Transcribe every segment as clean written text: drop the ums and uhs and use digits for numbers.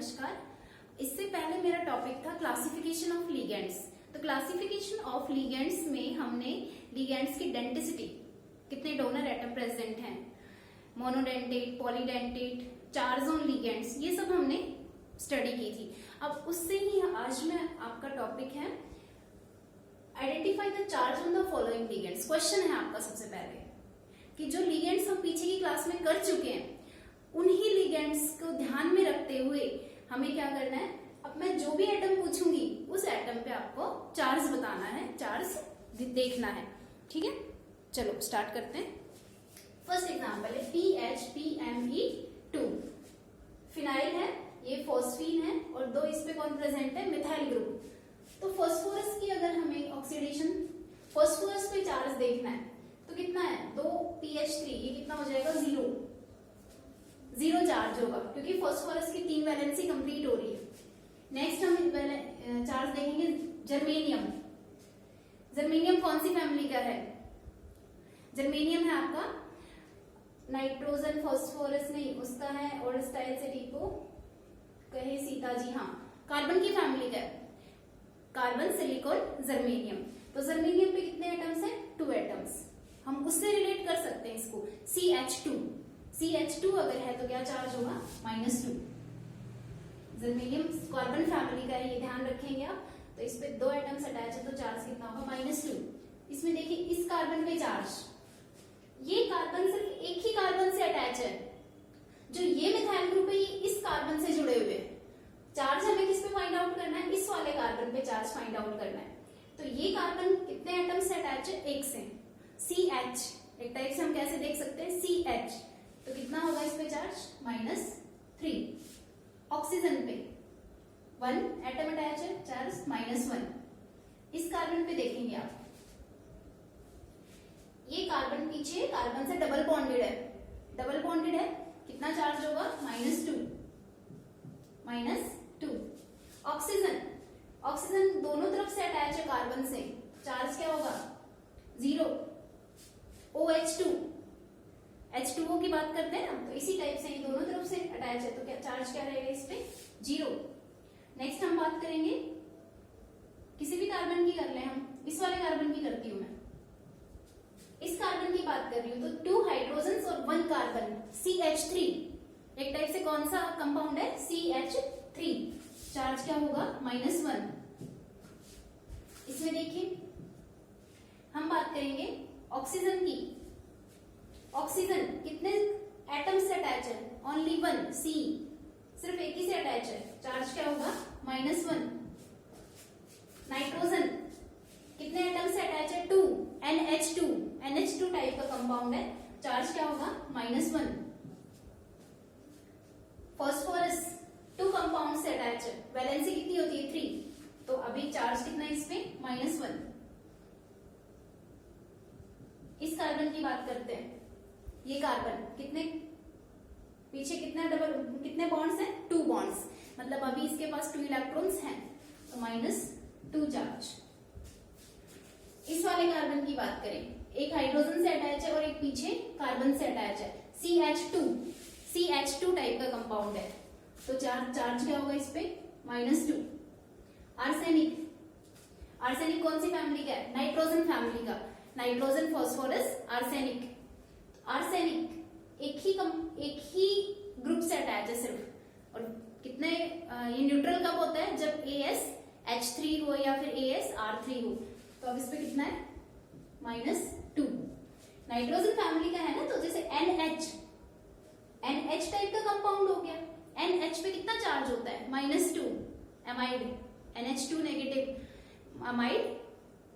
नमस्कार। इससे पहले मेरा टॉपिक था क्लासिफिकेशन ऑफ लिगेंड्स। तो क्लासिफिकेशन ऑफ लिगेंड्स में हमने लिगेंड्स की डेंसिटी, कितने डोनर एटम प्रेजेंट हैं, मोनोडेंटेट, पॉलीडेंटेट, चार जोन लिगेंड्स, ये सब हमने स्टडी की थी। अब उससे ही आज में आपका टॉपिक है identify the charge on the following ligands. Question है आपका सबसे पहले कि जो लिगेंड्स हम पीछे की क्लास में कर चुके हैं उन्हीं लिगेंड्स को ध्यान में रखते हुए हमें क्या करना है, अब मैं जो भी एटम पूछूंगी उस एटम पे आपको चार्ज बताना है, चार्ज देखना है। ठीक है, चलो स्टार्ट करते हैं। फर्स्ट एग्जांपल है PHPME2। फिनाइल है, ये फॉस्फीन है और दो इस पे कौन प्रेजेंट है, मिथाइल ग्रुप। तो फास्फोरस की अगर हमें ऑक्सीडेशन, फास्फोरस पे चार्ज देखना है तो कितना है, 2PH3, ये कितना हो जाएगा, जीरो चार्ज होगा क्योंकि फास्फोरस की 3 वैलेंसी कंप्लीट हो रही है। नेक्स्ट हम चार्ज देखेंगे जर्मेनियम। जर्मेनियम कौन सी फैमिली का है, जर्मेनियम है आपका नाइट्रोजन फास्फोरस नहीं, उसका है और स्टाइल से डिपो कहे सीता जी, हाँ कार्बन की फैमिली का है, कार्बन सिलिकॉन जर्मेनियम। तो जर्मेनियम पे कितने एटम्स हैं, 2 एटम्स। हम उससे रिलेट कर सकते हैं इसको, CH2 अगर है तो क्या चार्ज होगा, -2। जर्मेनियम कार्बन फैमिली का है, ये ध्यान रखेंगे आप। तो इस पे 2 एटम्स अटैच है तो चार्ज कितना होगा, -2। इसमें देखिए इस कार्बन पे चार्ज, ये कार्बन सिर्फ एक ही कार्बन से अटैच है, जो ये मिथाइल ग्रुप है ये इस कार्बन से जुड़े हुए। चार्ज हमें किस पे फाइंड आउट करना है, इस वाले कार्बन पे चार्ज फाइंड आउट करना है। तो ये कार्बन कितने एटम से अटैच है, एक से। CH एक टाइप से हम कैसे देख सकते हैं, CH, तो कितना होगा इस पे चार्ज, -3। ऑक्सीजन पे 1 एटम अटैच है, चार्ज -1। इस कार्बन पे देखेंगे आप, ये कार्बन पीछे कार्बन से डबल बॉन्डेड है, कितना चार्ज होगा, -2। ऑक्सीजन दोनों तरफ से अटैच है कार्बन से, चार्ज क्या होगा, 0। H2O की बात करते हैं ना, तो इसी टाइप से ये दोनों तरफ से अटैच है तो क्या चार्ज क्या रहेगा इस पे, 0। नेक्स्ट हम बात करेंगे किसी भी कार्बन की कर ले, हम इस वाले कार्बन की करती हूं मैं, इस कार्बन की बात कर रही हूं तो 2 हाइड्रोजन और 1 कार्बन, CH3 एक टाइप से कौन सा कंपाउंड है, CH3, चार्ज क्या होगा, -1। इसमें देखिए हम बात करेंगे ऑक्सीजन की। ऑक्सीजन कितने एटम से अटैच है, ओनली 1, C, सिर्फ एक ही से अटैच है, चार्ज क्या होगा, -1। नाइट्रोजन कितने एटम से अटैच है, 2, NH2 टाइप का कंपाउंड है, चार्ज क्या होगा, -1। फास्फोरस 2 कंपाउंड से अटैच है, वैलेंसी कितनी होती है, 3, तो अभी चार्ज कितना है इस पे, -1। इस कार्बन की बात करते हैं, ये कार्बन कितने पीछे कितने बॉन्ड्स हैं, 2 बॉन्ड्स, मतलब अभी इसके पास 2 इलेक्ट्रॉन्स हैं तो -2 चार्ज। इस वाले कार्बन की बात करें, एक हाइड्रोजन से अटैच है और एक पीछे कार्बन से अटैच है, CH2 टाइप का कंपाउंड है तो चार्ज क्या होगा इस पे, -2। आर्सेनिक कौन सी फैमिली का है, नाइट्रोजन फैमिली का, नाइट्रोजन फास्फोरस आर्सेनिक एक ही ग्रुप से अटैच है सिर्फ, और कितने ये न्यूट्रल कब होता है, जब AsH3 हो या फिर AsR3 हो, तो अब इस पे कितना है, -2। नाइट्रोजन फैमिली का है ना, तो जैसे NH टाइप का कंपाउंड हो गया, NH पे कितना चार्ज होता है, -2, amide, NH2 negative amide,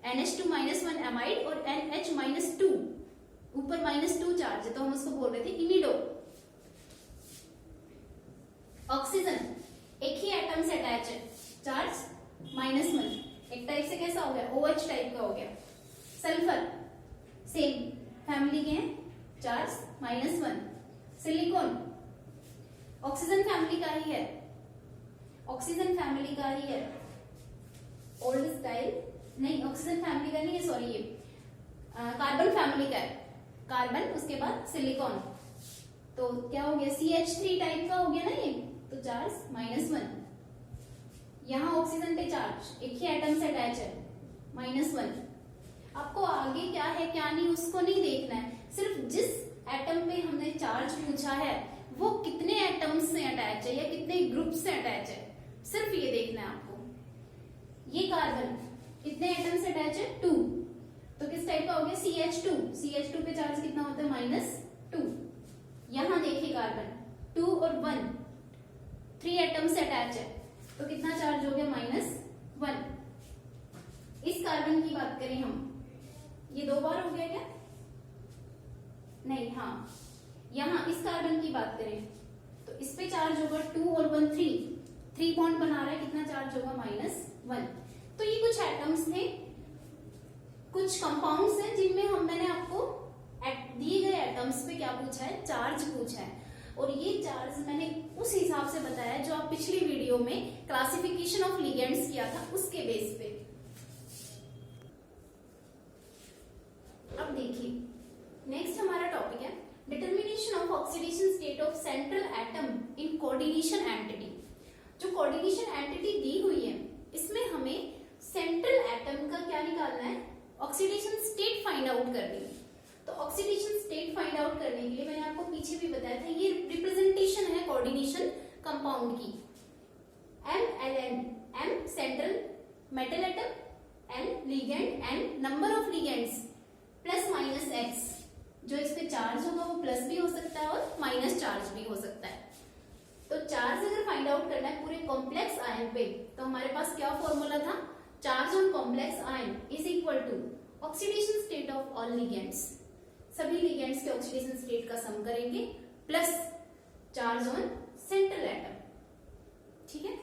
NH2 -1 amide और NH -2, ऊपर -2 चार्ज है तो हम उसको बोल रहे थे इमिडो। ऑक्सीजन एक ही एटम से अटैच है, चार्ज -1, एक टाइप से कैसा हो गया, OH टाइप का हो गया। सल्फर सेम फैमिली के हैं, चार्ज -1। सिलिकॉन ऑक्सीजन फैमिली का ही है, ओल्ड स्टाइल नहीं, ऑक्सीजन फैमिली का नहीं है, सॉरी, ये कार्बन फैमिली का है, कार्बन उसके बाद सिलिकॉन, तो क्या हो गया, CH3 टाइप का हो गया ना ये, तो चार्ज -1। यहाँ ऑक्सीजन पे चार्ज एक ही एटम से अटैच है, -1। आपको आगे क्या है क्या नहीं उसको नहीं देखना है, सिर्फ जिस एटम पे हमने चार्ज पूछा है वो कितने एटम्स से अटैच है या कितने ग्रुप से अटैच है, सिर्फ ये देखना है आपको। ये कार्बन कितने एटम से अटैच है, 2, तो किस टाइप का हो गया, CH2। CH2 पे चार्ज कितना होता है, -2। यहां देखिए कार्बन 2 और 1 3 एटम से अटैच है, तो कितना चार्ज हो गया, -1। इस कार्बन की बात करें हम, ये 2 बार हो गया क्या, नहीं, हाँ, यहां इस कार्बन की बात करें तो इस पे चार्ज होगा 2 और 1 3 बॉन्ड बना रहा है, कितना चार्ज होगा, -1। तो ये कुछ एटम्स थे, कुछ कंपाउंड्स हैं जिनमें मैंने आपको दिए गए एटम्स पे क्या पूछा है, चार्ज पूछा है, और ये चार्ज मैंने उस हिसाब से बताया जो आप पिछली वीडियो में क्लासिफिकेशन ऑफ लिगेंड्स किया था उसके बेस पे। अब देखिए नेक्स्ट हमारा टॉपिक है determination of oxidation state of central atom in coordination entity. जो कोऑर्डिनेशन एंटिटी दी हुई है इसमें हमें सेंट्रल एटम का क्या निकालना है, ऑक्सीडेशन स्टेट फाइंड आउट करनी है। तो ऑक्सीडेशन स्टेट फाइंड आउट करने के लिए मैंने आपको पीछे भी बताया था, ये रिप्रेजेंटेशन है कोऑर्डिनेशन कंपाउंड की। MLN, M central metal atom, N ligand, N number of ligands, +-X, जो इस पे चार्ज होगा वो प्लस भी हो सकता है और माइनस चार्ज भी हो सकता है। तो चार्ज अगर फाइंड आउट करना है पूरे कॉम्प्लेक्स आयन पे तो हमारे पास क्या फॉर्मूला था, charge on complex ion is equal to oxidation state of all ligands, सभी लिगेंड्स के ऑक्सीडेशन स्टेट का सम करेंगे plus charge on central atom. ठीक है,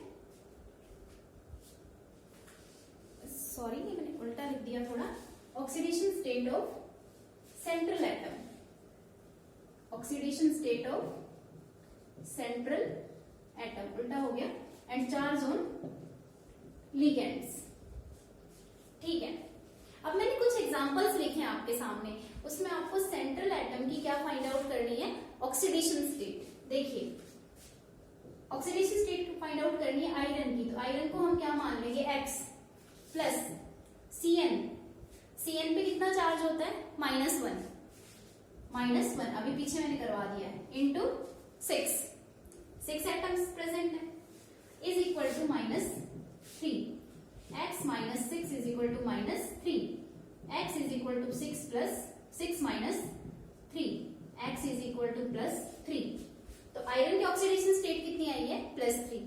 सॉरी ये मैंने उल्टा लिख दिया थोड़ा, oxidation state of central atom, oxidation state of central atom उल्टा हो गया, एंड चार्ज ऑन लिगेंड्स। ठीक है, अब मैंने कुछ एग्जांपल्स लिखे हैं आपके सामने, उसमें आपको सेंट्रल एटम की क्या फाइंड आउट करनी है, ऑक्सीडेशन स्टेट। देखिए ऑक्सीडेशन स्टेट फाइंड आउट करनी है आयरन की, तो आयरन को हम क्या मान लेंगे, X प्लस Cn पे कितना चार्ज होता है, -1, अभी पीछे मैंने करवा दिया है, इंटू 6 एटम्स प्रेजेंट है, is equal to -3, X - 6 is equal to -3, X is equal to 6 plus 6 - 3, X is equal to +3। तो आयरन की ऑक्सीडेशन स्टेट कितनी आई है, +3।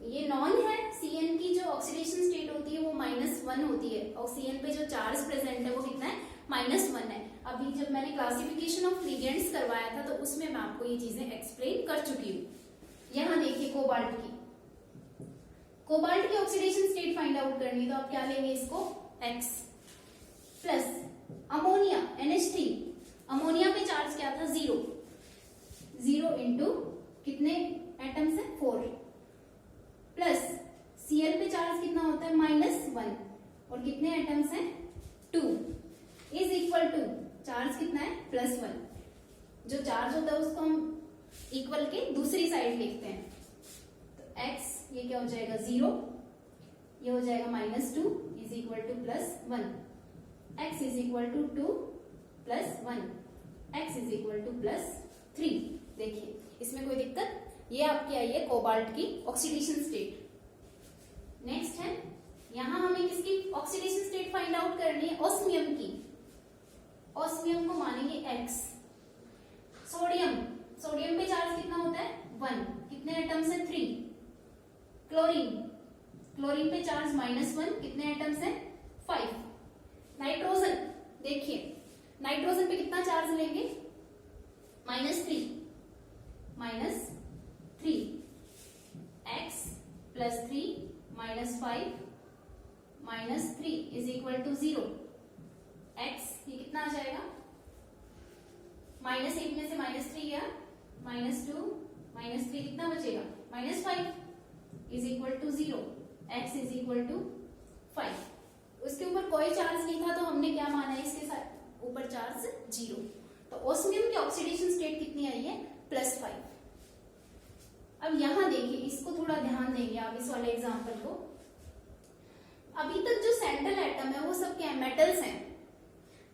ये नॉन है, Cn की जो ऑक्सीडेशन स्टेट होती है वो -1 होती है, और Cn पे जो चार्ज प्रेजेंट है वो कितना है, -1 है। अभी जब मैंने क्लासिफिकेशन ऑफ लिगेंड्स करवाया था तो उसमें मैं आपको ये चीजें एक्सप्लेन कर चुकी हूँ। यहाँ देखिए कोबाल्ट की ऑक्सीडेशन स्टेट फाइंड आउट करनी है, तो आप क्या लेंगे इसको, X plus ammonia NH3, ammonia पे चार्ज क्या था, 0 इंटू कितने एटम्स है, 4, प्लस Cl पे चार्ज कितना होता है, -1, और कितने एटम्स हैं, 2, इज इक्वल टू चार्ज कितना है, +1। जो चार्ज होता है उसको हम इक्वल के दूसरी साइड लिखते हैं, तो X ये क्या हो जाएगा, 0, ये हो जाएगा -2 is equal to +1, X is equal to 2 + 1, X is equal to +3। देखिए इसमें कोई दिक्कत, ये आपकी आई है कोबाल्ट की ऑक्सीडेशन स्टेट। नेक्स्ट है, यहां हमें किसकी ऑक्सीडेशन स्टेट फाइंड आउट करनी है, ऑस्मियम की। ऑस्मियम को मानेंगे X। सोडियम पे चार्ज कितना होता है, 1, कितने एटम्स है, 3। क्लोरीन पे चार्ज -1, कितने एटम्स है, 5। नाइट्रोजन, देखिए नाइट्रोजन पे कितना चार्ज लेंगे, -3, X plus 3 -5 -3 is equal to 0। X ये कितना आ जाएगा, -8 में से -3 गया, -2 -3 कितना बचेगा, -5 is equal to 0। X is equal to 5। उसके ऊपर कोई चार्ज नहीं था तो हमने क्या माना है, इसके साथ ऊपर चार्ज 0। तो ऑस्मियम की ऑक्सीडेशन स्टेट कितनी आई है, +5। अब यहाँ देखिए, इसको थोड़ा ध्यान देंगे आप इस वाले एग्जाम्पल को। अभी तक जो सेंट्रल एटम है वो सब क्या है, मेटल्स हैं।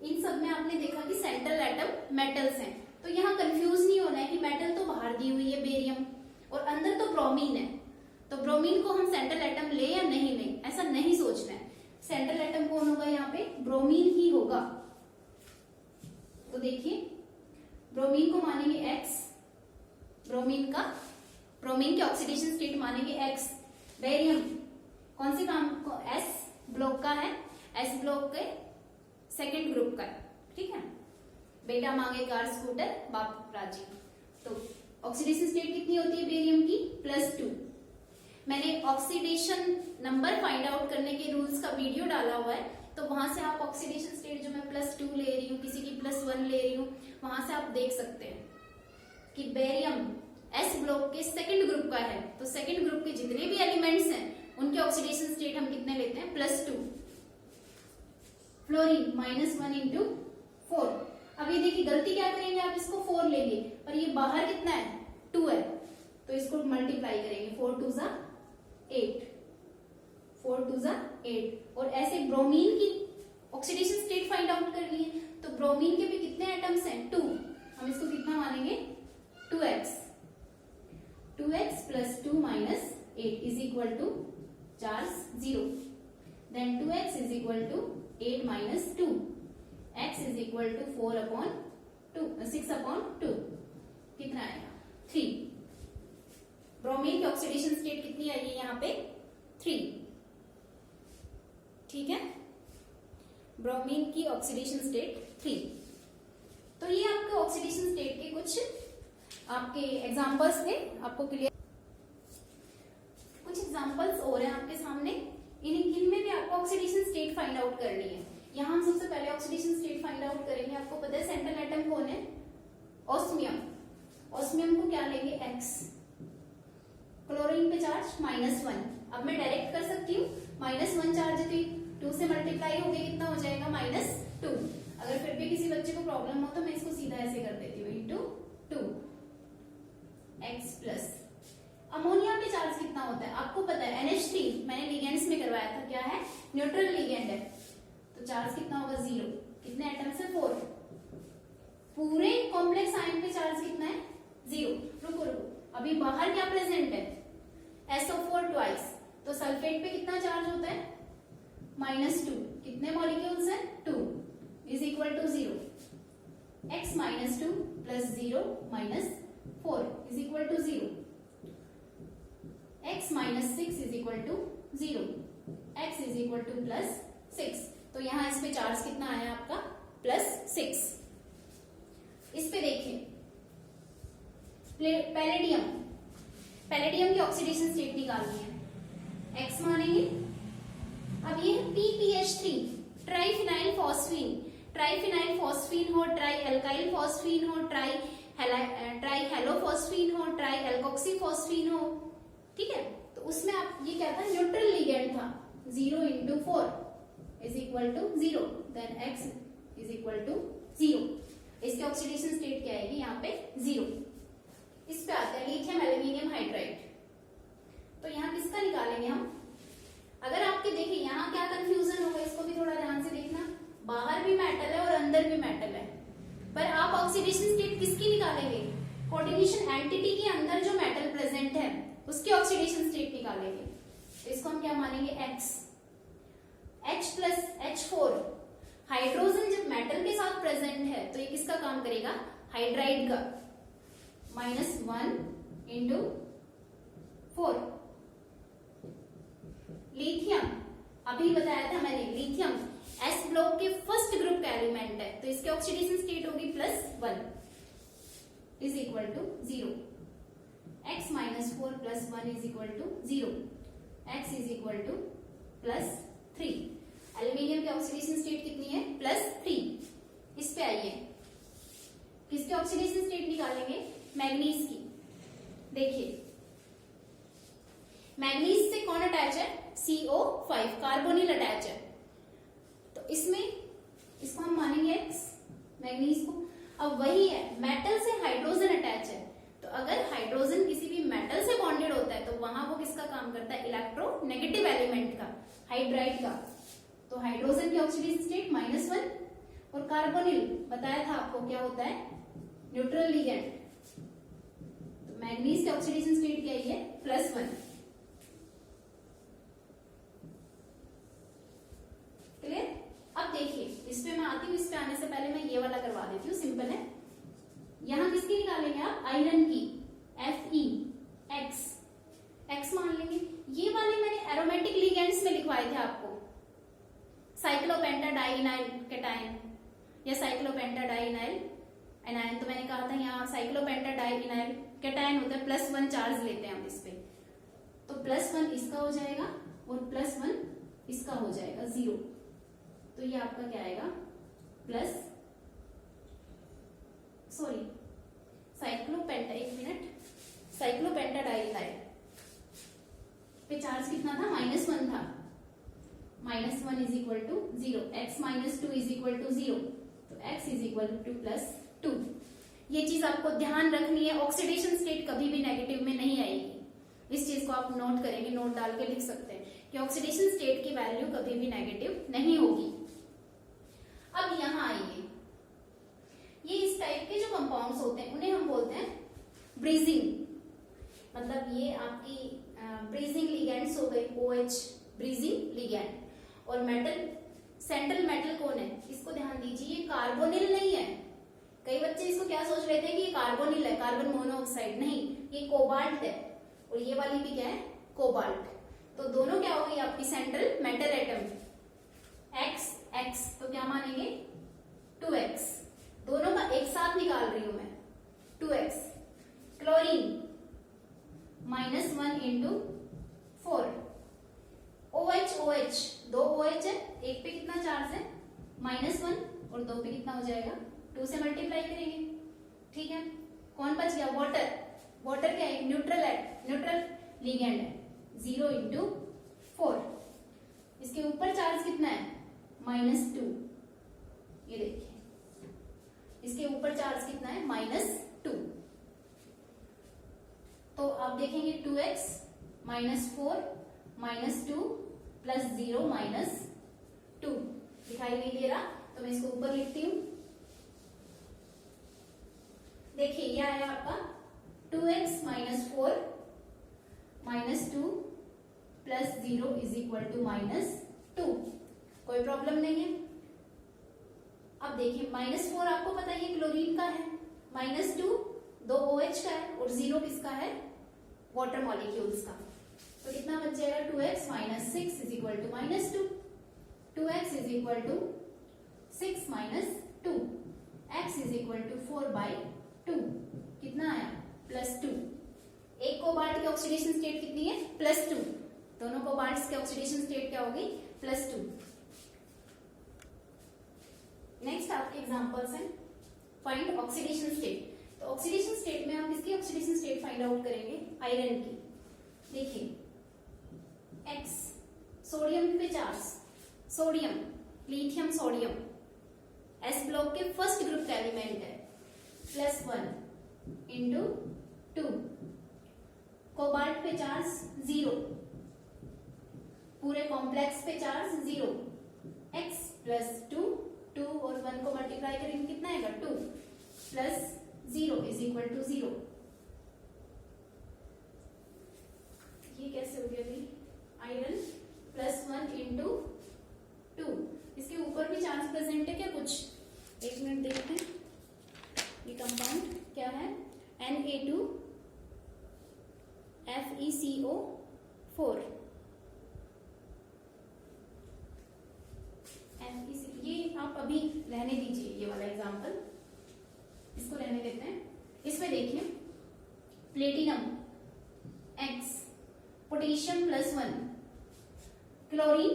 इन सब में आपने देखा कि सेंट्रल एटम मेटल्स हैं, तो यहाँ कंफ्यूज नहीं होना है कि मेटल तो बाहर दी हुई है बेरियम और अंदर तो ब्रोमीन है, तो ब्रोमीन को हम सेंट्रल एटम ले या नहीं ले, ऐसा नहीं सोचना है। सेंट्रल एटम कौन होगा यहाँ पे, ब्रोमीन ही होगा। तो देखिए ब्रोमीन को मानेंगे X, ब्रोमीन के ऑक्सीडेशन स्टेट मानेंगे X। बेरियम कौन से काम को, S ब्लॉक का है, S ब्लॉक के सेकेंड ग्रुप का है, ठीक है। बेटा मांगे कार स्कूटर, बाप राजी। तो ऑक्सीडेशन स्टेट कितनी होती है बेरियम की, +2। मैंने ऑक्सीडेशन नंबर फाइंड आउट करने के रूल्स का वीडियो डाला हुआ है, तो वहां से आप ऑक्सीडेशन स्टेट जो मैं +2 ले रही हूँ, किसी की +1 ले रही हूँ, वहां से आप देख सकते हैं कि बेरियम S ब्लॉक के सेकंड ग्रुप का है, तो सेकंड ग्रुप के जितने भी एलिमेंट्स हैं उनके ऑक्सीडेशन स्टेट हम कितने लेते हैं, +2। Fluorine -1 into 4। अब ये देखिए गलती क्या करेंगे आप, इसको 4 लेंगे पर ये बाहर कितना है, 2 है, तो इसको मल्टीप्लाई करेंगे, 4 2 ज़ा 8, 4 2 ज़ा 8। और ऐसे ब्रोमीन की ऑक्सीडेशन स्टेट फाइंड आउट कर लिए, तो ब्रोमीन के भी कितने एटम्स हैं, 2। हम इसको कितना मानेंगे, 2x + 2 - 8 is equal to charge 0। Then 2x is equal to 8 - 2, x is equal to 6/2, कितना आएगा, 3। ब्रोमीन की ऑक्सीडेशन स्टेट कितनी आएगी यहाँ पे, 3, ठीक है। ब्रोमीन की ऑक्सीडेशन स्टेट 3। तो ये आपके ऑक्सीडेशन स्टेट के कुछ आपके एग्जांपल्स थे, आपको क्लियर। कुछ एग्जांपल्स और हैं आपके सामने, इनमें भी आपको ऑक्सीडेशन स्टेट फाइंड आउट करनी है। यहाँ हम सबसे पहले ऑक्सीडेशन स्टेट फाइंड आउट करेंगे। आपको पता है सेंट्रल एटम कौन है, ऑस्मियम। ऑस्मियम को क्या लेंगे, X। क्लोरीन पे चार्ज -1। अब मैं डायरेक्ट कर सकती हूँ, -1 चार्ज थी, 2 से मल्टीप्लाई हो गया, कितना हो जाएगा, -2। अगर फिर भी किसी बच्चे को प्रॉब्लम हो तो मैं इसको सीधा ऐसे कर देती हूँ, इंटू 2 X+। अमोनिया पे चार्ज कितना होता है आपको पता है, NH3 मैंने लिगेंड्स में करवाया था, क्या है, न्यूट्रल लिगेंड है, तो चार्ज कितना होगा, 0। कितने एटम्स है, 4। पूरे कॉम्प्लेक्स आयन पे चार्ज कितना है, 0। रुको अभी बाहर क्या प्रेजेंट है, SO4 ट्वाइस, तो सल्फेट पे कितना चार्ज होता है, -2। कितने मॉलिक्यूल्स हैं, 2 is equal to 0। X - 2 + 0 - 4 is equal to 0। X - 6 is equal to 0। X is equal to +6। तो यहाँ इस पे चार्ज कितना आया आपका, +6। इस पे देखिए पैलेडियम की ऑक्सीडेशन स्टेट निकालनी है, X मानेंगे। अब ये PPH3 ट्राइफिनाइल फॉस्फीन हो, ट्राई एल्काइल फॉस्फीन हो, ट्राई हेलोफॉस्फीन हो, ट्राई एल्कोक्सी फॉस्फीन हो, ठीक है। तो उसमें आप ये क्या था, न्यूट्रल लिगेंड था, 0 × 4 is equal to 0। Then X is equal to 0। इसके ऑक्सीडेशन स्टेट क्या आएगी यहाँ पे, 0। इस पे आता है लिथियम एल्यूमिनियम हाइड्राइड। तो यहाँ किसका निकालेंगे हम, अगर आपके देखिए यहाँ क्या कंफ्यूजन होगा, इसको भी थोड़ा ध्यान से देखना। बाहर भी मेटल है और अंदर भी मेटल है, पर आप ऑक्सीडेशन स्टेट किसकी निकालेंगे, कोऑर्डिनेशन एंटिटी के अंदर जो मेटल प्रेजेंट है उसकी ऑक्सीडेशन स्टेट निकालेंगे। तो इसको हम क्या मानेंगे, X। H + H4, हाइड्रोजन जब मेटल के साथ प्रेजेंट है तो ये किसका काम करेगा, हाइड्राइड का, -1 × 4। लिथियम, अभी बताया था मैंने, लिथियम S ब्लॉक के फर्स्ट ग्रुप का एलिमेंट है, तो इसके ऑक्सीडेशन स्टेट होगी +1 is equal to 0। X - 4 + 1 is equal to 0। X is equal to +3। Aluminium की ऑक्सीडेशन स्टेट कितनी है, +3। इस पे आइए, किसके ऑक्सीडेशन स्टेट निकालेंगे, मैग्नीज की। देखिए मैग्नीज से कौन अटैच है, CO5 कार्बोनिल अटैच है, तो इसमें इसको हम मानेंगे X, मैग्नीज को। अब वही है, मेटल से हाइड्रोजन अटैच है, तो अगर हाइड्रोजन किसी भी मेटल से बॉन्डेड होता है तो वहां वो किसका काम करता है, इलेक्ट्रोनेगेटिव एलिमेंट का, हाइड्राइड का। तो हाइड्रोजन की ऑक्सीडेशन स्टेट -1 और कार्बोनिल बताया था आपको क्या होता है, न्यूट्रल लिगेंड। तो मैग्नीज की ऑक्सीडेशन स्टेट क्या है, +1। क्लियर। अब देखिए इस पे मैं आती हूँ, इस पे आने से पहले मैं ये वाला करवा देती हूँ, सिंपल है। यहां किसकी निकालेंगे आप, आयरन की, Fe, X मान लेंगे। ये वाले मैंने एरोमेटिक लिगेंड्स में लिखवाए थे आपको, साइक्लोपेंटाडाइइनाइल कैटायन या साइक्लोपेंटाडाइइनाइल एनायन। तो मैंने कहा था यहाँ साइक्लोपेंटाडाइइनाइल कैटायन होता है, +1 चार्ज लेते हैं हम इस पे। तो +1 इसका हो जाएगा और +1 इसका हो जाएगा 0। तो ये आपका क्या आएगा, साइक्लोपेंटाडाइइनाइल पे चार्ज कितना था, -1 था। -1 is equal to 0, x -2 is equal to 0, तो x इज इक्वल टू +2। ये चीज आपको ध्यान रखनी है, ऑक्सीडेशन स्टेट कभी भी नेगेटिव में नहीं आएगी। इस चीज को आप नोट करेंगे, नोट डाल के लिख सकते हैं कि ऑक्सीडेशन स्टेट की वैल्यू कभी भी नेगेटिव नहीं होगी। अब यहां आइए, ये इस टाइप के जो कंपाउंड्स होते हैं उन्हें हम बोलते हैं ब्रीजिंग, मतलब ये आपकी ब्रीजिंग लिगेंड्स हो गए, OH ब्रीजिंग लिगेंड। और मेटल, सेंट्रल मेटल कौन है, इसको ध्यान दीजिए, ये कार्बोनिल नहीं है। कई बच्चे इसको क्या सोच रहे थे कि ये कार्बोनिल है, कार्बन मोनोऑक्साइड, नहीं, ये कोबाल्ट है। और ये वाली भी क्या है, कोबाल्ट। तो दोनों क्या हो गई आपकी सेंट्रल मेटल एटम, X, तो क्या मानेंगे 2x, दोनों का एक साथ निकाल रही हूं मैं, 2x। क्लोरीन -1 इंटू 4, OH, दो OH है, एक पे कितना चार्ज है, -1 और 2 पे कितना हो जाएगा, 2 से मल्टीप्लाई करेंगे, ठीक है। कौन बच गया, वाटर क्या है, न्यूट्रल लिगेंड है, 0 इंटू 4। इसके ऊपर चार्ज कितना है, -2, ये देखिए इसके ऊपर चार्ज कितना है, -2। तो आप देखेंगे 2x -4 -2 +0 -2 दिखाई नहीं दे रहा, तो मैं इसको ऊपर लिखती हूं। देखिए यह आया आपका 2x -4 -2 +0 इज इक्वल टू -2। कोई प्रॉब्लम नहीं है। अब देखिए -4 आपको पता है क्लोरीन का है, -2 दो OH का है और 0 किसका है, वाटर मॉलिक्यूल्स का। तो कितना बच जाएगा, 2x -6 is equal to -2, 2x is equal to 6 -2, x is equal to 4/2, कितना आया, +2। एक कोबाल्ट की ऑक्सीडेशन स्टेट कितनी है, +2, दोनों कोबाल्ट्स की ऑक्सीडेशन स्टेट क्या होगी, +2। नेक्स्ट आपके एग्जांपल्स हैं, फाइंड ऑक्सीडेशन स्टेट। तो ऑक्सीडेशन स्टेट में हम किसकी ऑक्सीडेशन स्टेट फाइंड आउट करेंगे, आयरन की। देखिए X, सोडियम पे charge, sodium, lithium sodium, S block के फर्स्ट ग्रुप का एलिमेंट है, +1 इंटू 2। कोबाल्ट पे चार्ज 0, पूरे कॉम्प्लेक्स पे चार्ज 0, X +2, 2 और 1 को मल्टीप्लाई करेंगे कितना आएगा, 2 +0 इज इक्वल टू 0। ये कैसे हो गया भाई, आयरन +1 इंटू 2, इसके ऊपर भी चार्ज प्रेजेंट है क्या कुछ, एक मिनट देखते हैं। ये कंपाउंड क्या है, Na2FeCO4, ये आप अभी रहने दीजिए, ये वाला एग्जांपल इसको रहने देते हैं। इसमें देखिए platinum X, potassium +1, chlorine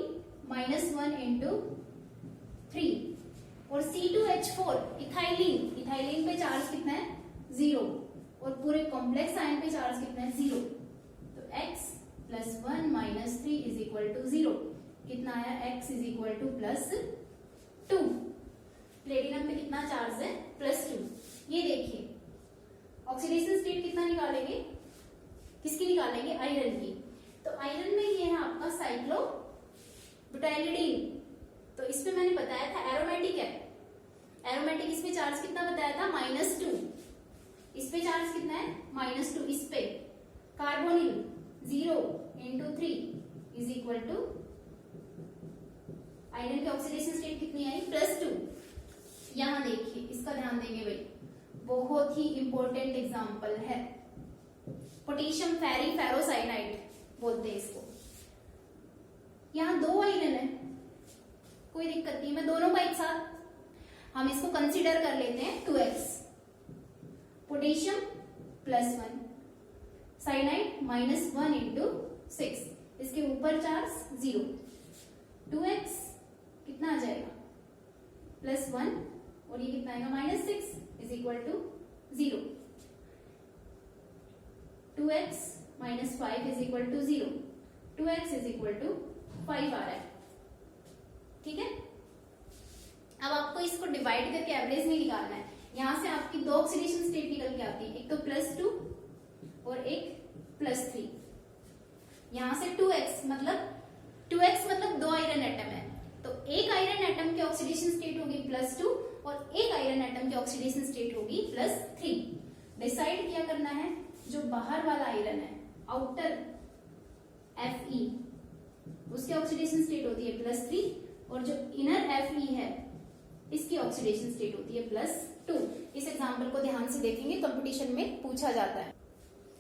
-1 into 3 और C2H4 इथाइलिन पे चार्ज कितना है, 0 और पूरे कॉम्प्लेक्स आयन पे चार्ज कितना है, 0। तो X +1 -3 इज इक्वल टू 0, कितना आया, X is equal to +2। Platinum पे कितना चार्ज है, +2। ये देखिए ऑक्सीडेशन स्टेट कितना निकालेंगे, किसकी निकालेंगे, आयरन की। तो आयरन में ये है आपका साइक्लोब्यूटाइलिडीन। तो इसमें मैंने बताया था एरोमेटिक है, एरोमेटिक, इस पे चार्ज कितना बताया था, -2। इस पे चार्ज कितना है, -2। इस पे कार्बोनिल 0 × 3 = आयरन की ऑक्सीडेशन स्टेट कितनी आई, +2। यहां देखिए, इसका ध्यान देंगे भाई, बहुत ही इंपॉर्टेंट एग्जांपल है, पोटेशियम फेरी फेरोसाइनाइड बोलते हैं इसको। यहां 2 आयरन है, कोई दिक्कत नहीं, मैं दोनों का एक साथ हम इसको कंसीडर कर लेते हैं 2x, पोटेशियम +1, साइनाइड -1 × 6, इसके ऊपर चार्ज 0, 2x कितना आ जाएगा, +1, और ये कितना आएगा, -6 = 0, 2x - 5 = 0, 2x = 5 आ रहा है, ठीक है। अब आपको इसको डिवाइड करके एवरेज में निकालना है। यहां से आपकी 2 ऑक्सीडेशन स्टेट निकल के आती है, एक तो +2 और एक +3। यहां से 2x मतलब 2 आयरन एटम है, तो एक आयरन एटम की ऑक्सीडेशन स्टेट होगी +2 और एक आयरन एटम की ऑक्सीडेशन स्टेट होगी +3। डिसाइड क्या करना है, जो बाहर वाला आयरन है, आउटर Fe, उसकी ऑक्सीडेशन स्टेट होती है +3 और जो इनर Fe है, इसकी ऑक्सीडेशन स्टेट होती है +2। इस एग्जांपल को ध्यान से देखेंगे, कंपटीशन में पूछा जाता है।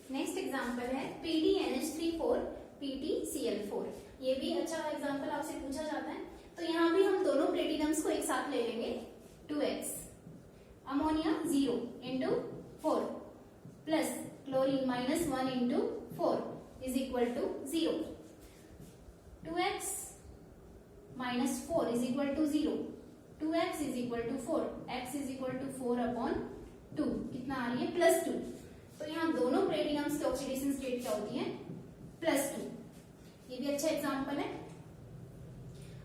नेक्स्ट एग्जांपल है PdNH3 PtCl4। ये भी अच्छा एग्जांपल आपसे पूछा जाता है। तो यहाँ भी हम दोनों प्लेटिनम्स को एक साथ ले लेंगे, 2x, ammonia 0 × 4 plus chlorine -1 × 4 = 0, 2x - 4 = 0, 2x = 4, x = 4/2, कितना आ रही है, +2। तो यहाँ दोनों प्लेटिनम्स की ऑक्सीडेशन स्टेट क्या होती है, +2। ये भी अच्छा एग्जांपल है।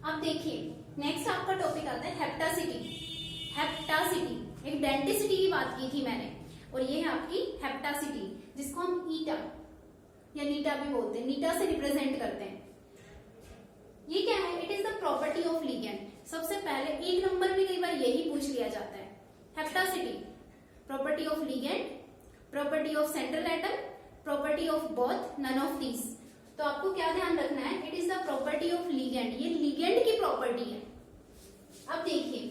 अब देखिए, नेक्स्ट आपका टॉपिक आता है हेप्टासिटी। हेप्टासिटी, एक डेंटिसिटी की बात की थी मैंने, और ये है आपकी हेप्टासिटी, जिसको हम ईटा या नीटा भी बोलते हैं, नीटा से रिप्रेजेंट करते हैं। ये क्या है, it is the property of ligand. सबसे पहले 1 नंबर में कई बार यही पूछ लिया जाता है, hapticity, property of ligand, property of central atom, property of both, none of these. तो आपको क्या ध्यान रखना है, it is the property of ligand, ये लिगेंड की प्रॉपर्टी है। अब देखिए,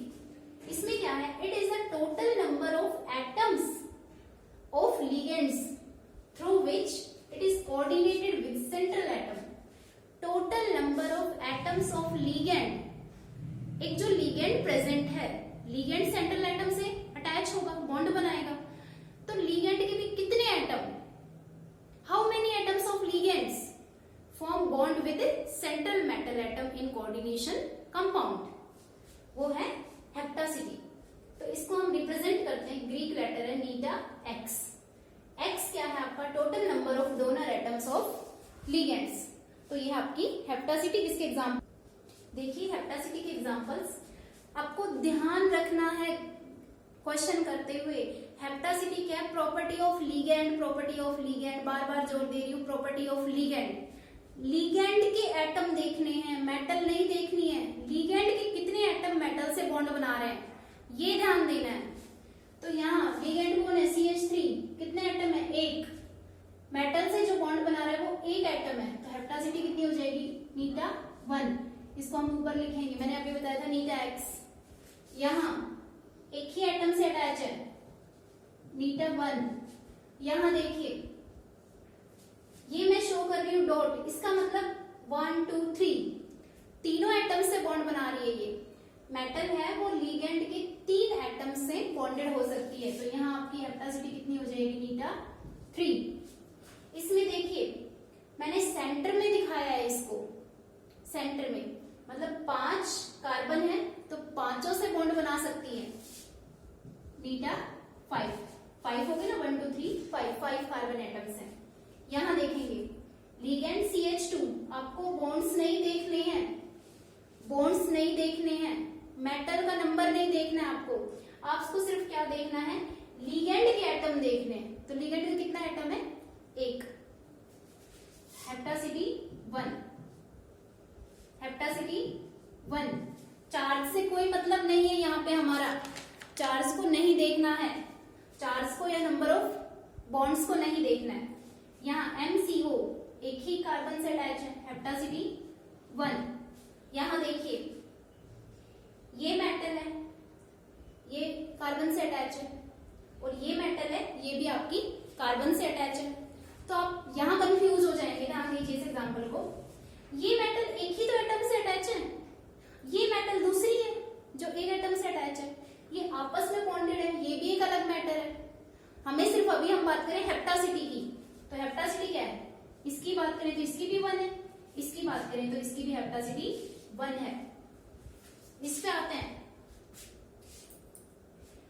इसमें क्या है, it is the total number of atoms of ligands through which it is coordinated with central atom. Total number of atoms of ligand, एक जो लिगेंड प्रेजेंट है, लिगेंड सेंट्रल एटम से अटैच होगा, बॉन्ड बनाएगा, तो लिगेंड के भी कितने atom, how many atoms of ligands form bond with central metal atom in coordination compound, वो है हेप्टासिटी। तो इसको हम रिप्रेजेंट करते हैं, ग्रीक लेटर है नीटा x। x क्या है आपका, total number of donor atoms of ligands. तो ये है आपकी हेप्टासिटी। इसके एग्जांपल देखिए, हेप्टासिटी के एग्जांपल्स आपको ध्यान रखना है क्वेश्चन करते हुए। हेप्टासिटी क्या है, property of ligand, property of ligand, बार बार जोर दे रही हूं, प्रॉपर्टी ऑफ लिगेंड। लिगेंड के एटम देखने हैं, मेटल नहीं देखनी है। लिगेंड के कितने एटम मेटल से बॉन्ड बना रहे हैं, ये ध्यान देना है। तो यहाँ लिगेंड कौन है, CH3, कितने एटम है, 1। मेटल से जो बॉन्ड बना रहा है वो 1 एटम है, तो हेप्टासिटी कितनी हो जाएगी, नीटा 1। इसको हम ऊपर लिखेंगे, मैंने अभी बताया था नीटा x। यहाँ एक ही एटम से अटैच है, नीटा 1। यहां देखिए, ये मैं शो कर रही हूं डॉट, इसका मतलब 1 2 3 तीनों एटम से बॉन्ड बना रही है। ये मेटल है, वो लिगेंड के 3 एटम से बॉन्डेड हो सकती है। तो यहाँ आपकी हेप्टासिटी कितनी हो जाएगी, नीटा 3। इसमें देखिए, मैंने सेंटर में दिखाया है इसको, सेंटर में मतलब 5 कार्बन है, तो पांचों से बॉन्ड बना सकती है, नीटा 5 हो गए ना, 1 2 3 5 कार्बन एटम्स हैं। यहां देखेंगे लिगेंड CH2, आपको बॉन्ड्स नहीं देखने हैं, बॉन्ड्स नहीं देखने हैं, मेटल का नंबर नहीं देखना है आपको सिर्फ क्या देखना है, लिगेंड के एटम देखने हैं। तो लिगेंड का कितना एटम है? एक। हेप्टासिटी 1, हेप्टासिटी 1। चार्ज से कोई मतलब नहीं है यहाँ पे, हमारा चार्ज को नहीं देखना है, चार्ज को या नंबर ऑफ बॉन्ड्स को नहीं देखना है। यहाँ MCO एक ही कार्बन से अटैच है, हेप्टासिटी 1। यहाँ देखिए ये मेटल है, ये कार्बन से अटैच है, और ये मेटल है, ये भी आपकी कार्बन से अटैच है। तो आप यहाँ कंफ्यूज हो जाएंगे। ध्यान दीजिए इस एग्जांपल को, ये मेटल एक ही तो एटम से अटैच है, ये मेटल दूसरी है जो एक एटम से अटैच है, ये आपस में बॉन्डेड है, ये भी एक अलग मैटर है। हमें सिर्फ अभी हम बात करें हेप्टासिटी की, तो हेप्टासिटी क्या है? इसकी बात करें तो इसकी भी 1 है, इसकी बात करें तो इसकी भी हेप्टासिटी 1 है। इस पे आते हैं।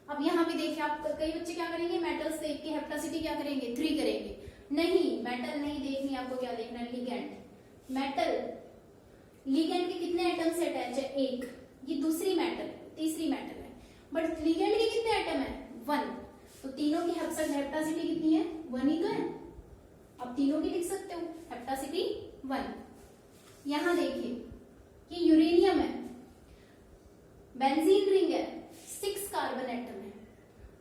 अब यहाँ भी देखिए, आप कई बच्चे क्या करेंगे, मेटल्स देख के हेप्टासिटी क्या करेंगे? 3 करेंगे। नहीं, मेटल नहीं देखनी, आपको क्या देखना है? लिगेंड। मेटल, लिगेंड के कितने एटम से अटैच है? एक। ये दूसरी मेटल, तीसरी मेटल है, बट लिगेंड के कितने एटम है? 1। तो तीनों की हेप्टासिटी कितनी है? 1 ही तो है। अब तीनों की लिख सकते हो, हेप्टासिटी 1। यहां देखिए, ये यूरेनियम है, बेंजीन रिंग है, 6 कार्बन एटम है।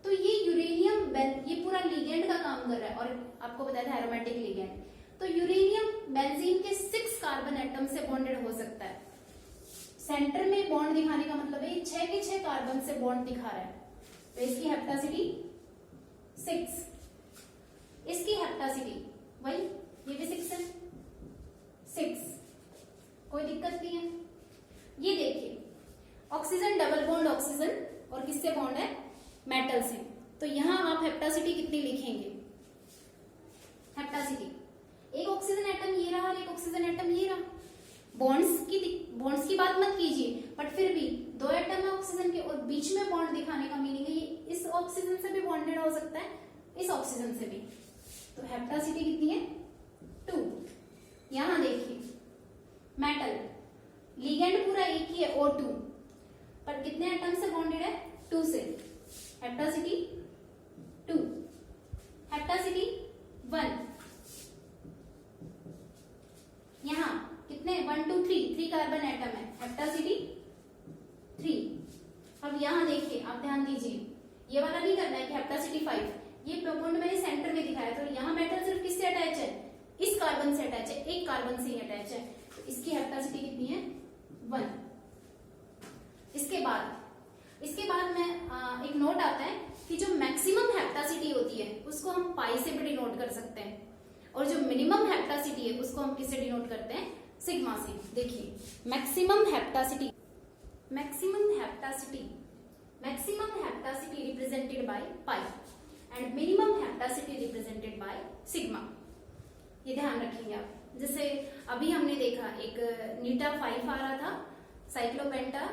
तो ये यूरेनियम, ये पूरा लिगेंड का काम कर रहा है, और आपको बताया था एरोमेटिक लिगेंड। तो यूरेनियम बेंजीन के 6 कार्बन एटम से बॉन्डेड हो सकता है। सेंटर में बॉन्ड दिखाने का मतलब है 6 के 6 कार्बन से बॉन्ड दिखा रहा है, तो इसकी हेप्टासिटी 6। इसकी हेप्टासिटी वही, ये भी 6 है, 6, कोई दिक्कत नहीं है। ये देखिए, ऑक्सीजन डबल बॉन्ड ऑक्सीजन, और किससे बॉन्ड है? मेटल से। तो यहां आप हेप्टासिटी कितनी लिखेंगे? हेप्टासिटी, एक ऑक्सीजन एटम ये रहा और एक ऑक्सीजन एटम ये रहा। बॉन्ड्स की बात मत कीजिए, बट फिर भी 2 एटम है ऑक्सीजन के, और बीच में बॉन्ड दिखाने का मीनिंग है ये इस ऑक्सीजन से भी बॉन्डेड हो सकता है, इस ऑक्सीजन से भी। तो हेप्टासिटी कितनी है? 2। यहां देखिए, मेटल, लिगेंड पूरा एक ही है, O2, पर कितने एटम से बॉन्डेड है? 2 से। हेप्टासिटी 2, हेप्टासिटी 1। यहां कितने? 1 2 3 कार्बन एटम है, हेप्टासिटी 3। अब यहां देखिए, आप ध्यान दीजिए, ये वाला नहीं करना है कि हेप्टासिटी 5, ये बॉन्ड मैंने सेंटर में दिखाया, तो यहाँ मेटल सिर्फ किससे अटैच है? इस कार्बन से अटैच है, एक कार्बन से ही अटैच है, तो इसकी हेप्टासिटी कितनी है? 1। इसके बाद में एक नोट आता है कि जो मैक्सिमम हेप्टासिटी होती है उसको हम पाई से भी डिनोट कर सकते हैं, और जो मिनिमम हेप्टासिटी है उसको हम किससे डिनोट करते हैं? सिग्मा से। देखिए, maximum hapticity represented by pi and minimum hapticity represented by sigma. ये ध्यान रखेंगे आप। जैसे अभी हमने देखा, एक नीटा 5 आ रहा था, साइक्लोपेंटा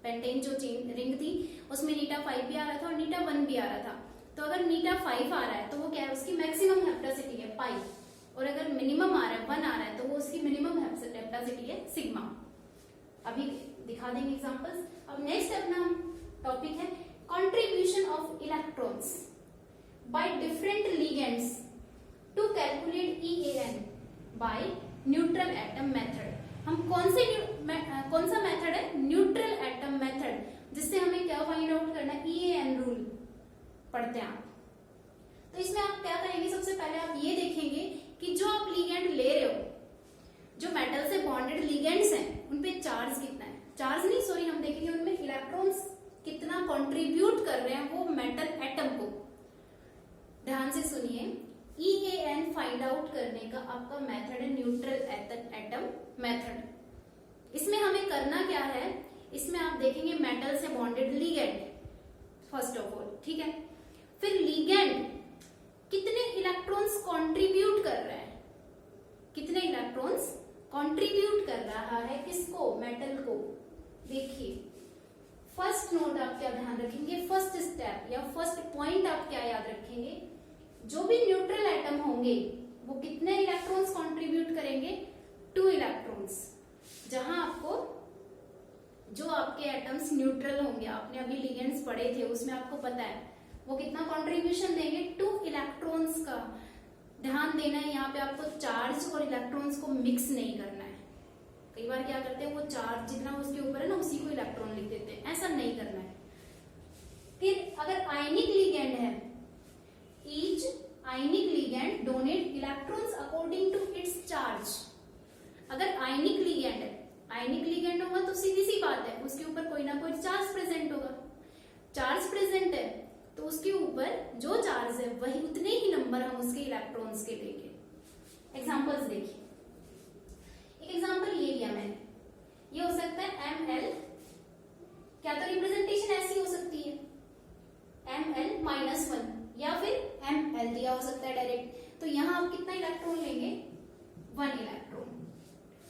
पेंटेन जो चेन रिंग थी उसमें नीटा 5 भी आ रहा था और नीटा 1 भी आ रहा था। तो अगर नीटा 5 आ रहा है तो वो क्या है? उसकी मैक्सिमम हेप्टासिटी है पाई, और अगर मिनिमम आ रहा है 1 आ रहा है तो वो उसकी मिनिमम हेप्टासिटी है सिग्मा। अभी दिखा देंगे एग्जांपल्स। अब नेक्स्ट अपना टॉपिक है contribution of electrons by different ligands to calculate EAN by neutral atom method. हम कौन सा मेथड है? न्यूट्रल एटम मेथड, जिससे हमें क्या फाइंड आउट करना है? EAN रूल पढ़ते हैं आप। तो इसमें आप क्या करेंगे? सबसे पहले आप ये देखेंगे कि जो आप लिगेंड ले रहे हो, जो मेटल से बॉन्डेड लिगेंड्स हैं, उनपे चार्ज कितना है? चार्ज नहीं, सॉरी, हम देखेंगे उनमें इलेक्ट्रॉन्स कितना कंट्रीब्यूट कर रहे हैं वो मेटल एटम को। ध्यान से सुनिए, EAN फाइंड आउट करने का आपका मेथड है न्यूट्रल एटम मेथड। इसमें हमें करना क्या है? इसमें आप देखेंगे मेटल से bonded ligand first of all, ठीक है। फिर लिगेंड कितने इलेक्ट्रॉन्स कंट्रीब्यूट कर रहा है, कितने इलेक्ट्रॉन्स कंट्रीब्यूट कर रहा है किसको? मेटल को। देखिए, फर्स्ट नोट आप क्या ध्यान रखेंगे? फर्स्ट स्टेप या फर्स्ट पॉइंट आप क्या याद रखेंगे? जो भी न्यूट्रल एटम होंगे वो कितने इलेक्ट्रॉन्स कंट्रीब्यूट करेंगे? 2 इलेक्ट्रॉन्स। जहां आपको जो आपके एटम्स न्यूट्रल होंगे, आपने अभी लिगेंड्स पढ़े थे उसमें आपको पता है वो कितना कंट्रीब्यूशन देंगे 2 इलेक्ट्रॉन्स का। ध्यान देना है यहाँ पे आपको चार्ज और इलेक्ट्रॉन्स को मिक्स नहीं करना है। कई बार क्या करते हैं वो चार्ज जितना उसके ऊपर है ना उसी को इलेक्ट्रॉन लिख देते हैं, ऐसा नहीं करना है। फिर अगर आयनिक लिगेंड है, each ionic ligand donate electrons according to its charge. अगर आयनिक लिगेंड है, आयनिक लिगेंड होगा तो सीधी सी बात है उसके ऊपर कोई ना कोई चार्ज प्रेजेंट होगा। चार्ज प्रेजेंट है तो उसके ऊपर जो चार्ज है वही उतने ही नंबर हम उसके इलेक्ट्रॉन्स के देंगे। एग्जांपल्स देखिए, एक एग्जांपल ये लिया मैंने, ये हो सकता है Ml, क्या तो रिप्रेजेंटेशन ऐसी हो सकती है Ml-1 या फिर Ml दिया हो सकता है डायरेक्ट। तो यहाँ आप कितना इलेक्ट्रॉन लेंगे 1 इलेक्ट्रॉन।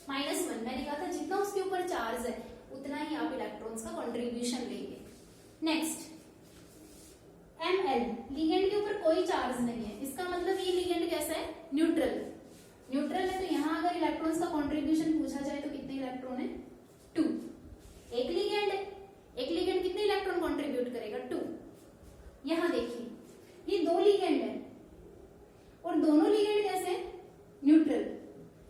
-1 मैंने कहा था जितना उसके ऊपर चार्ज है उतना ही आप इलेक्ट्रॉन्स का कंट्रीब्यूशन लेंगे। नेक्स्ट Ml, लिगेंड के ऊपर कोई चार्ज नहीं है, इसका मतलब ये लिगेंड कैसा है न्यूट्रल। न्यूट्रल है तो यहाँ अगर इलेक्ट्रॉन्स का कंट्रीब्यूशन पूछा जाए तो कितने इलेक्ट्रॉन है 2। एक लिगेंड है, एक लिगेंड कितने इलेक्ट्रॉन कंट्रीब्यूट करेगा 2। यहाँ देखिए ये 2 लिगेंड है और दोनों लिगेंड कैसे है न्यूट्रल,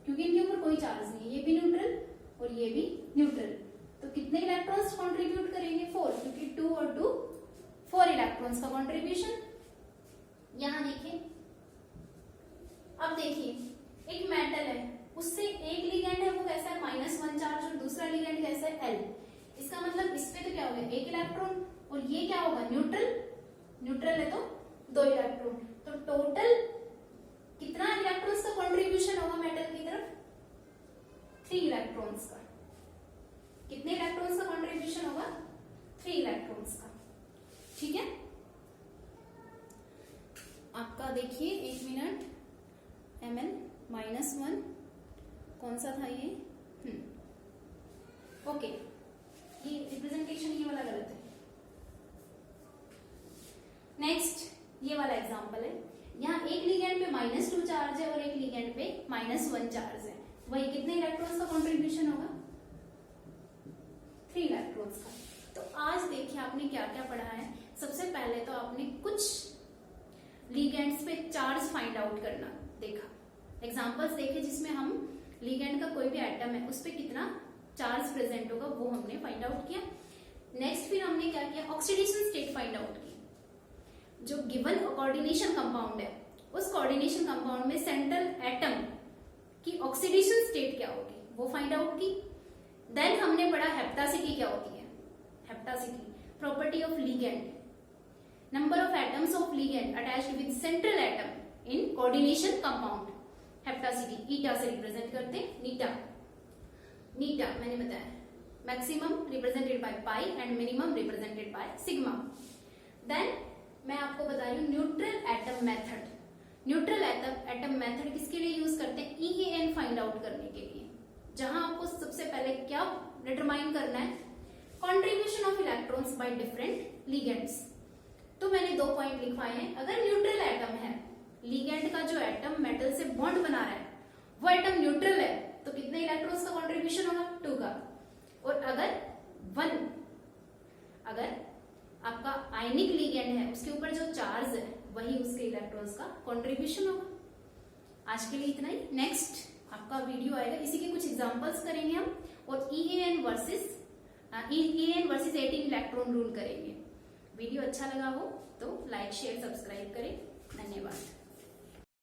क्योंकि इनके ऊपर कोई चार्ज नहीं है, ये भी न्यूट्रल और ये भी न्यूट्रल। तो कितने इलेक्ट्रॉन्स कंट्रीब्यूट करेंगे 4, क्योंकि 2 और 2 4 इलेक्ट्रॉन्स का कंट्रीब्यूशन। यहां देखिए, अब देखिए एक मेटल है उससे एक लिगेंड है वो कैसा है -1 चार्ज और दूसरा लिगेंड कैसा है L। इसका मतलब इस पे तो क्या होगा 1 इलेक्ट्रॉन और ये क्या होगा न्यूट्रल, न्यूट्रल है तो 2 इलेक्ट्रॉन। तो टोटल कितना इलेक्ट्रॉन्स का कंट्रीब्यूशन होगा मेटल की तरफ 3 इलेक्ट्रॉन्स का। कितने इलेक्ट्रॉन्स का कंट्रीब्यूशन होगा 3 इलेक्ट्रॉन्स का। ठीक है, आपका देखिए 1 मिनट Ml-1 कौन सा था ये ओके, ये रिप्रेजेंटेशन ये वाला गलत है। नेक्स्ट ये वाला एग्जांपल है, यहाँ एक लिगेंड पे -2 चार्ज है और एक लिगेंड पे -1 चार्ज है, वही कितने इलेक्ट्रॉन्स का कंट्रीब्यूशन होगा 3 इलेक्ट्रॉन्स का। तो आज देखिए आपने क्या क्या पढ़ा है। सबसे पहले तो आपने कुछ लिगेंड्स पे चार्ज फाइंड आउट करना देखा, एग्जांपल्स देखे जिसमें हम लिगेंड का कोई भी एटम है उस पे कितना चार्ज प्रेजेंट होगा वो हमने फाइंड आउट किया। नेक्स्ट फिर हमने क्या किया ऑक्सीडेशन स्टेट फाइंड आउट की। जो गिवन कोऑर्डिनेशन कंपाउंड है उस कोऑर्डिनेशन कंपाउंड में सेंट्रल एटम की ऑक्सीडेशन स्टेट क्या होगी वो फाइंड आउट की। देन हमने पढ़ा हेप्टासिटी क्या होती है, hapticity property of ligand, number of atoms of ligand attached with central atom in coordination compound. Hapticity eta से रिप्रेजेंट करते हैं, नीटा नीटा मैंने बताया, maximum represented by pi and minimum represented by sigma. Then मैं आपको बता रही हूँ neutral atom method. Neutral atom method किसके लिए यूज करते हैं EAN फाइंड आउट करने के लिए, जहां आपको सबसे पहले क्या डिटरमाइन करना है contribution of electrons by different ligands. तो मैंने 2 पॉइंट लिखवाए हैं। अगर न्यूट्रल एटम है, लिगेंड का जो एटम मेटल से बॉन्ड बना रहा है वो एटम न्यूट्रल है तो कितने इलेक्ट्रॉन्स का कंट्रीब्यूशन होगा 2 का। और अगर आपका आयनिक लिगेंड है उसके ऊपर जो चार्ज है वही उसके इलेक्ट्रॉन्स का कंट्रीब्यूशन होगा। आज के लिए इतना ही, नेक्स्ट आपका वीडियो आएगा, इसी के कुछ एग्जांपल्स करेंगे हम और EAN वर्सेस 18 इलेक्ट्रॉन रूल करेंगे। वीडियो अच्छा लगा हो तो लाइक शेयर सब्सक्राइब करें। धन्यवाद।